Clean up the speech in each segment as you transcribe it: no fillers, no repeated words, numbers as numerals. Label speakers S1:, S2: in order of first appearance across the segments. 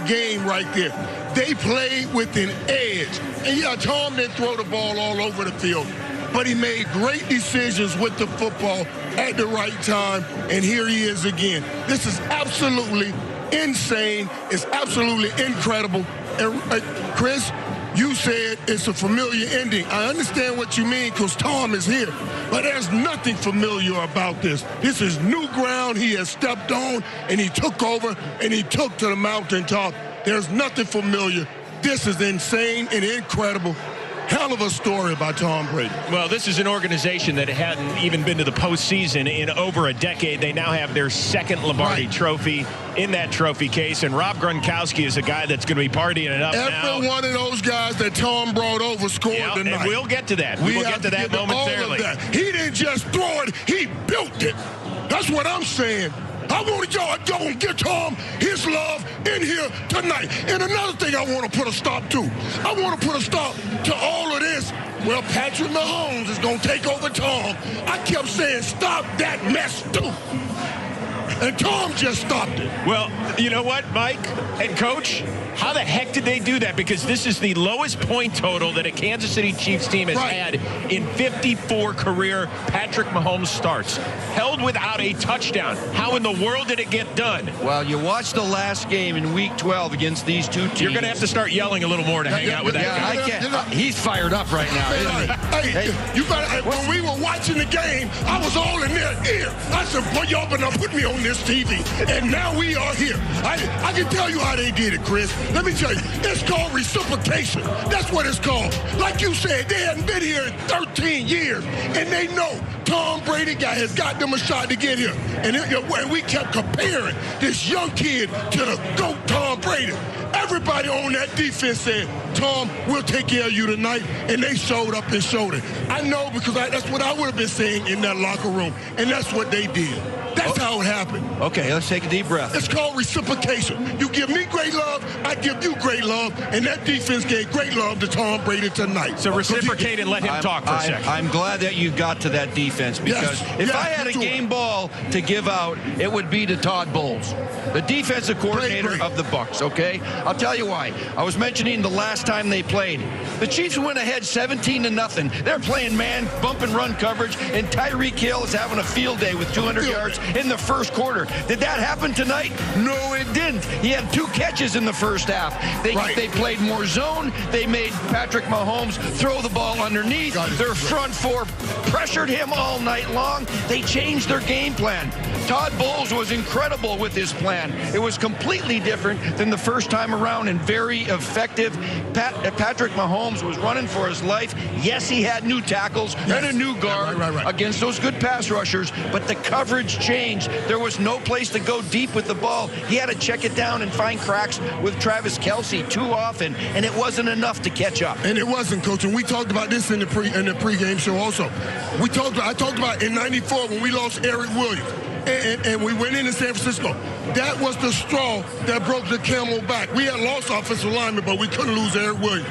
S1: that game right there. They played with an edge. And yeah, Tom didn't throw the ball all over the field, but he made great decisions with the football at the right time, and here he is again. This is absolutely insane. It's absolutely incredible. And Chris, you said it's a familiar ending. I understand what you mean because Tom is here, but there's nothing familiar about this. This is new ground he has stepped on, and he took over, and he took to the mountaintop. There's nothing familiar. This is insane and incredible. Hell of a story by Tom Brady.
S2: Well, this is an organization that hadn't even been to the postseason in over a decade. They now have their second Lombardi trophy in that trophy case, and Rob Gronkowski is a guy that's going to be partying it up now.
S1: Every one of those guys that Tom brought over scored tonight.
S2: And we'll get to that. We will get to that momentarily.
S1: All of that. He didn't just throw it, he built it. That's what I'm saying. I want y'all to go and get Tom his love in here tonight. And another thing I want to put a stop to. I want to put a stop to all of this. Well, Patrick Mahomes is going to take over Tom. I kept saying, stop that mess, too. And Tom just stopped it.
S2: Well, you know what, Mike and Coach? How the heck did they do that? Because this is the lowest point total that a Kansas City Chiefs team has had in 54 career Patrick Mahomes starts. Held without a touchdown. How in the world did it get done?
S3: Well, you watched the last game in Week 12 against these two teams.
S2: You're going to have to start yelling a little more to hang out with that guy.
S3: I can't. He's fired up right now, isn't he?
S1: Hey, you better, when we were watching the game, I was all in their ear. I said, boy, y'all better put me on this TV. And now we are here. I can tell you how they did it, Chris. Let me tell you, it's called reciprocation. That's what it's called. Like you said, they hadn't been here in 13 years, and they know Tom Brady has got them a shot to get here. And we kept comparing this young kid to the GOAT Tom Brady. Everybody on that defense said, Tom, we'll take care of you tonight, and they showed up and showed it. I know because that's what I would have been saying in that locker room, and that's what they did. That's how it happened.
S3: Okay, let's take a deep breath.
S1: It's called reciprocation. You give me great love, I give you great love, and that defense gave great love to Tom Brady tonight.
S2: So reciprocate and let him talk for a second.
S3: I'm glad that you got to that defense because if I had a game ball to give out, it would be to Todd Bowles, the defensive coordinator of the Bucs, okay? I'll tell you why. I was mentioning the last time they played. The Chiefs went ahead 17-0. They're playing man, bump and run coverage, and Tyreek Hill is having a field day with 200 yards in the first quarter. Did that happen tonight? No, it didn't. He had 2 catches in the first half. They played more zone. They made Patrick Mahomes throw the ball underneath. Their front four pressured him all night long. They changed their game plan. Todd Bowles was incredible with his plan. It was completely different than the first time around and very effective. Patrick Mahomes was running for his life. Yes, he had new tackles and a new guard against those good pass rushers, but the coverage changed. There was no place to go deep with the ball. He had to check it down and find cracks with Travis Kelce too often, and it wasn't enough to catch up.
S1: And it wasn't, Coach. And we talked about this in the pregame show also. I talked about in '94 when we lost Eric Williams. And we went into San Francisco. That was the straw that broke the camel back. We had lost offensive linemen, but we couldn't lose Eric Williams.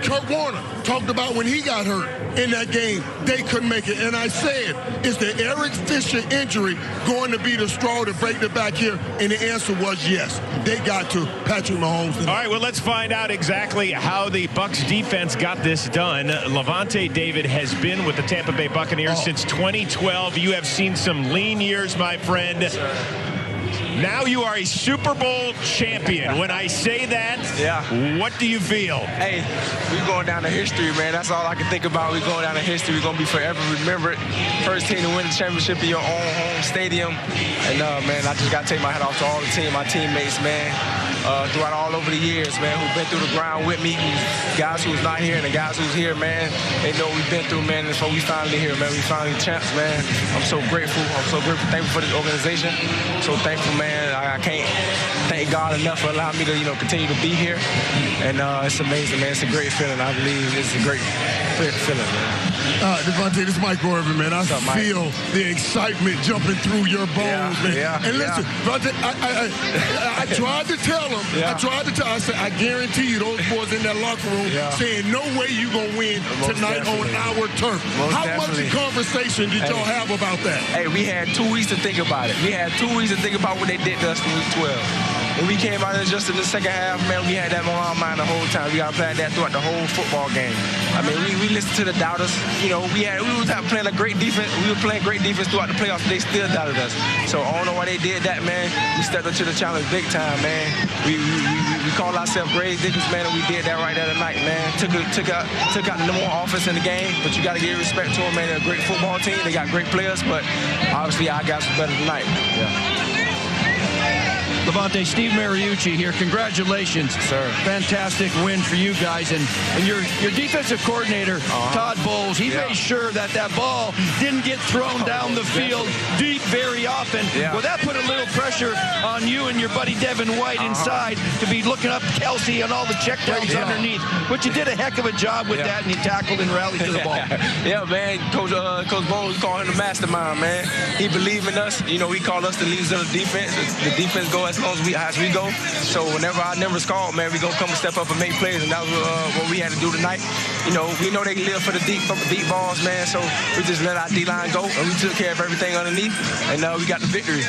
S1: Kurt Warner talked about when he got hurt in that game, they couldn't make it. And I said, is the Eric Fisher injury going to be the straw to break the back here? And the answer was yes. They got to Patrick Mahomes.
S2: All right, well, let's find out exactly how the Bucs defense got this done. Levante David has been with the Tampa Bay Buccaneers since 2012. You have seen some lean years, my friend. Now you are a Super Bowl champion. When I say that, what do you feel?
S4: Hey, we're going down to history, man. That's all I can think about. We're going down to history. We're going to be forever remembered. First team to win the championship in your own home stadium. And, man, I just got to take my hat off to all the team, my teammates, man. Throughout all over the years, man, who've been through the ground with me, guys who's not here and the guys who's here, man, they know what we've been through, man, and so we finally here, man. We finally champs, man. I'm so grateful. I'm so grateful, thankful for this organization. So thankful, man. I can't thank God enough for allowing me to, continue to be here. And it's amazing, man. It's a great feeling. I believe it's a great feeling, man.
S1: Devontae, this is Mike Irvin, man. I feel the excitement jumping through your bones, man. And listen, Devontae, I tried to tell him. I said, I guarantee you those boys in that locker room saying, no way you going to win tonight on our turf. How much conversation did y'all have about that?
S4: Hey, we had 2 weeks to think about it. We had 2 weeks to think about what they did to us in week 12. when we came out and adjusted in the second half, man, we had that on our mind the whole time. We got to plan that throughout the whole football game. I mean, we listened to the doubters. You know, we was playing a great defense. We were playing great defense throughout the playoffs. They still doubted us. So I don't know why they did that, man. We stepped up to the challenge big time, man. We call ourselves Brady defense, man, and we did that right there tonight, man. Took out the number one offense in the game, but you got to give respect to them, man. They're a great football team. They got great players, but obviously our guys were better tonight. Yeah.
S3: Levante, Steve Mariucci here. Congratulations.
S4: Sir.
S3: Fantastic win for you guys. And your defensive coordinator, Todd Bowles, he made sure that ball didn't get thrown down the field deep very often.
S4: Yeah.
S3: Well, that put a little pressure on you and your buddy Devin White inside to be looking up Kelsey and all the checkdowns underneath. But you did a heck of a job with that, and you tackled and rallied to the ball.
S4: Yeah, man. Coach Bowles, we call him the mastermind, man. He believed in us. You know, he called us the leaders of the defense. The defense go as long as we go. So whenever our numbers called, man, we gonna come and step up and make plays, and that was what we had to do tonight. You know, we know they live for the deep balls, man. So we just let our D-line go, and we took care of everything underneath, and we got the victory.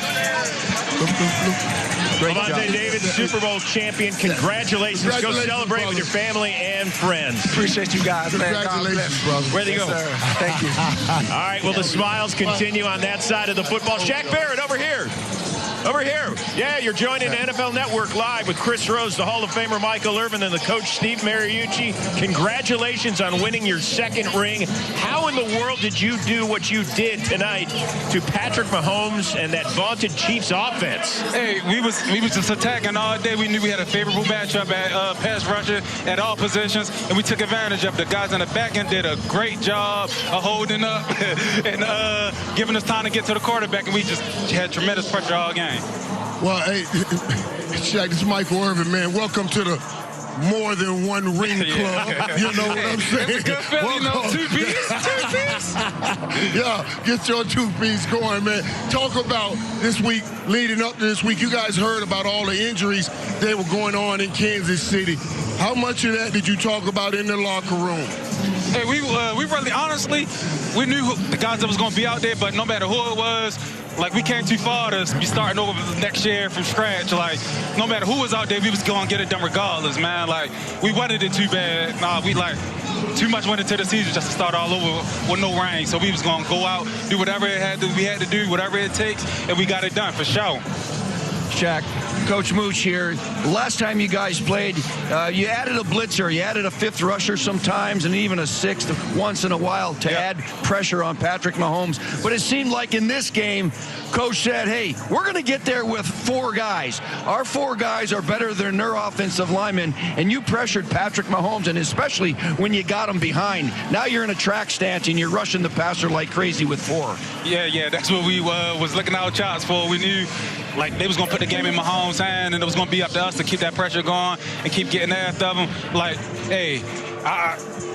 S2: Levante David, Super Bowl champion. Congratulations. Go celebrate with your family and friends.
S4: Appreciate you guys, man.
S1: Congratulations, brother.
S2: Where do you go?
S4: Sir. Thank you.
S2: All right, well, the smiles continue on that side of the football. Shaq Barrett, over here. Over here. Yeah, you're joining the NFL Network Live with Chris Rose, the Hall of Famer Michael Irvin, and the coach Steve Mariucci. Congratulations on winning your second ring. How in the world did you do what you did tonight to Patrick Mahomes and that vaunted Chiefs offense?
S5: Hey, we was just attacking all day. We knew we had a favorable matchup at pass rusher at all positions, and we took advantage of it. The guys on the back end did a great job of holding up and giving us time to get to the quarterback, and we just had tremendous pressure all game.
S1: Well, hey, Shaq, this is Michael Irvin, man. Welcome to the more than one ring club. You know what I'm saying?
S5: It's a good feeling, you know, two-piece.
S1: Yeah, get your two-piece going, man. Talk about this week, leading up to this week. You guys heard about all the injuries that were going on in Kansas City. How much of that did you talk about in the locker room?
S5: Hey, we really, honestly, we knew the guys that was going to be out there, but no matter who it was, like, we came too far to be starting over next year from scratch. Like, no matter who was out there, we was going to get it done regardless, man. Like, we wanted it too bad. Nah, we, like, too much went into the season just to start all over with no rain. So we was going to go out, do whatever we had to do, whatever it takes, and we got it done for sure.
S3: Shaq, Coach Mooch here. Last time you guys played, you added a blitzer, you added a fifth rusher sometimes, and even a sixth once in a while to add pressure on Patrick Mahomes. But it seemed like in this game, Coach said, hey, we're going to get there with four guys. Our four guys are better than their offensive linemen, and you pressured Patrick Mahomes, and especially when you got him behind. Now you're in a track stance, and you're rushing the passer like crazy with four.
S5: Yeah, that's what we was looking our shots for. We knew, like, they was going to put the game in Mahomes' hand, and it was going to be up to us to keep that pressure going and keep getting after them. Like, hey,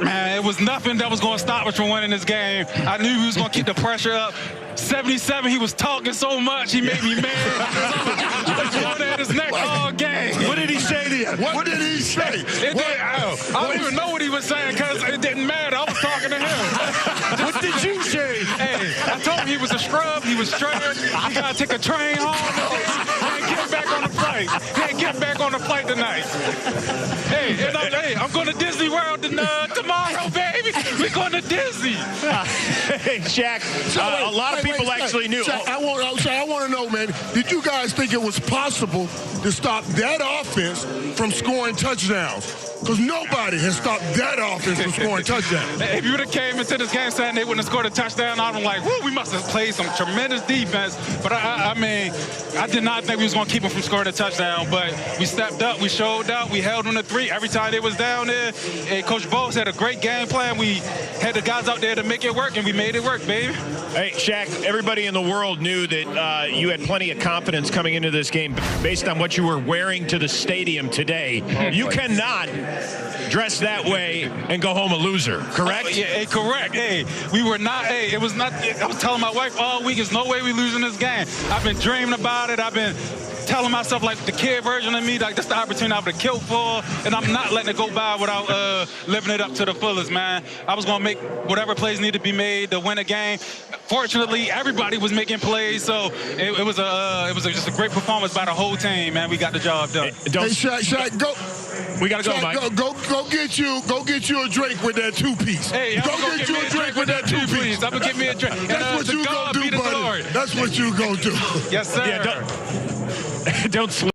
S5: man, it was nothing that was going to stop us from winning this game. I knew we was going to keep the pressure up. 77, he was talking so much, he made me mad. I was going at his neck all game.
S1: What did he say to you? What did he say?
S5: I don't even know what he was saying because it didn't matter. I was talking to him.
S1: What did you say?
S5: Hey, I told him he was a scrub. He was trash. He got to take a train home. He ain't getting back on the flight. He ain't getting back on the flight tonight. Hey, I'm going to Disney World tomorrow, baby. We're going to Disney.
S2: Hey, Shaq, a lot of people actually knew.
S1: Shaq, I want to know, man, did you guys think it was possible to stop that offense from scoring touchdowns? Because nobody has stopped that offense from scoring touchdowns.
S5: If you would have came into this game saying they wouldn't have scored a touchdown, I'd be like, whoo, we must have played some tremendous defense. But I mean, I did not think we was going to keep them from scoring a touchdown. But we stepped up, we showed up, we held them to 3 every time they was down there. And Coach Bowles had a great game plan. We had the guys out there to make it work, and we made it work, baby.
S2: Hey, Shaq, everybody in the world knew that you had plenty of confidence coming into this game based on what you were wearing to the stadium today. You cannot dress that way and go home a loser, correct?
S5: Yeah, correct. Hey, we were not, it was not, I was telling my wife all week, there's no way we losing this game. I've been dreaming about it. I've been telling myself, like, the kid version of me, like, this the opportunity I would have killed for, and I'm not letting it go by without living it up to the fullest, man. I was going to make whatever plays needed to be made to win a game. Fortunately, everybody was making plays, so it was just a great performance by the whole team, man. We got the job done.
S1: Hey, Shaq, go.
S2: We got to go,
S1: Shaq,
S2: Mike.
S1: Go get you a drink with that two-piece.
S5: Hey,
S1: go get you a drink with that two-piece.
S5: I'm going to get me a drink.
S1: That's what you going to do, buddy. That's what you going to do.
S5: Yes, sir.
S2: Yeah, don't sleep.